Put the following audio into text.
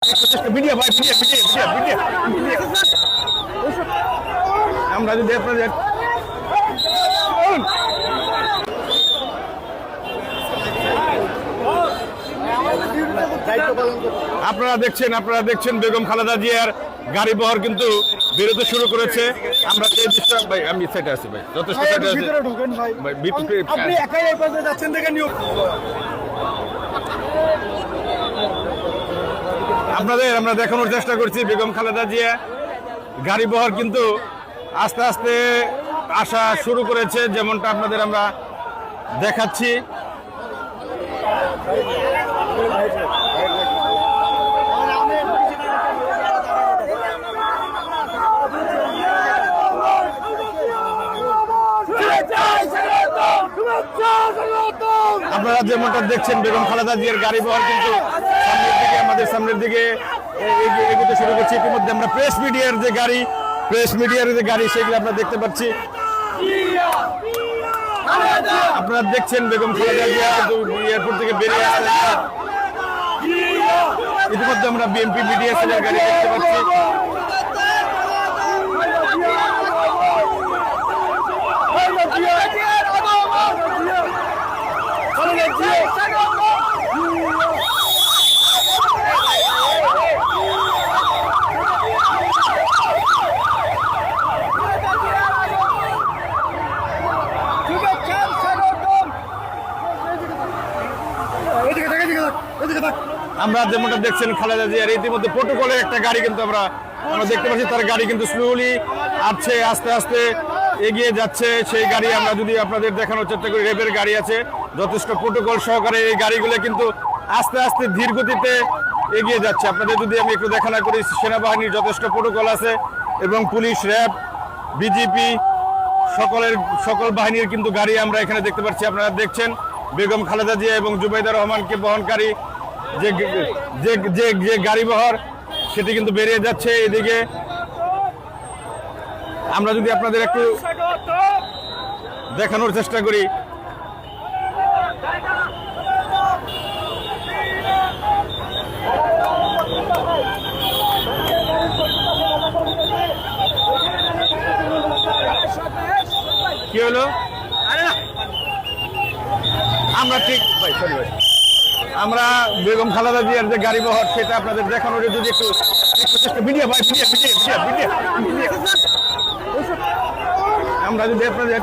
Video ভাই video video video video আমরা যদি আপনাদের আপনারা দেখছেন বেগম খালেদা জিয়ার গাড়ি বহর কিন্তু বেরোতে শুরু করেছে। আমরা সেই দৃশ্য ভাই আমি সেটা আছি ভাই যথেষ্ট সেটা আছে ভাই আপনি একাই এই পাশে যাচ্ছেন দেখে নিও আমরা দেখানোর চেষ্টা করছি বেগম খালেদা জিয়া গাড়ি বহর কিন্তু আস্তে আস্তে আসা শুরু করেছে, যেমনটা আপনাদের আমরা দেখাচ্ছি। আপনারা যেমনটা দেখছেন বেগম খালেদা জিয়ার গাড়ি বহর কিন্তু আমাদের সামনের দিকে এগোতে শুরু করছে। ইতিমধ্যে আমরা প্রেস মিডিয়ার যে গাড়ি সেগুলো আমরা দেখতে পাচ্ছি। আপনারা দেখছেন বেগম খালেদা জিয়া কিন্তু এয়ারপোর্ট থেকে বেরিয়ে আসছেন। ইতিমধ্যে আমরা বিএনপি মিডিয়া সেলের গাড়ি দেখতে পাচ্ছি। আমরা যেমনটা দেখছেন খালেদা জিয়ার ইতিমধ্যে প্রোটোকলের একটা গাড়ি কিন্তু আমরা দেখতে পাচ্ছি। তার গাড়ি কিন্তু স্লোলি আসছে, আস্তে আস্তে এগিয়ে যাচ্ছে। সেই গাড়ি আমরা যদি আপনাদের দেখানোর চেষ্টা করি, রেবের গাড়ি আছে যথেষ্ট প্রোটোকল সহকারে। এই গাড়িগুলো কিন্তু আস্তে আস্তে ধীর গতিতে এগিয়ে যাচ্ছে। আপনাদের যদি আমি একটু দেখানো করি, সেনাবাহিনীর যথেষ্ট প্রোটোকল আছে এবং পুলিশ, র্যাব, বিজিপি সকল বাহিনীর কিন্তু গাড়ি আমরা এখানে দেখতে পাচ্ছি। আপনারা দেখছেন বেগম খালেদা জিয়া এবং জুবাইদা রহমানকে বহনকারী যে গাড়ি বহর সেটি কিন্তু বেরিয়ে যাচ্ছে। এদিকে আমরা যদি আপনাদের একটু দেখানোর চেষ্টা করি, কি হলো আমরা ঠিক ভাই সরি ভাই আমরা বেগম খালেদা জিয়ার যে গাড়ি বহর সেটা আপনাদের দেখানোর যদি একটু ভিডিও ভাই ভিডিও ভিডিও ভিডিও আমরা যদি আপনাদের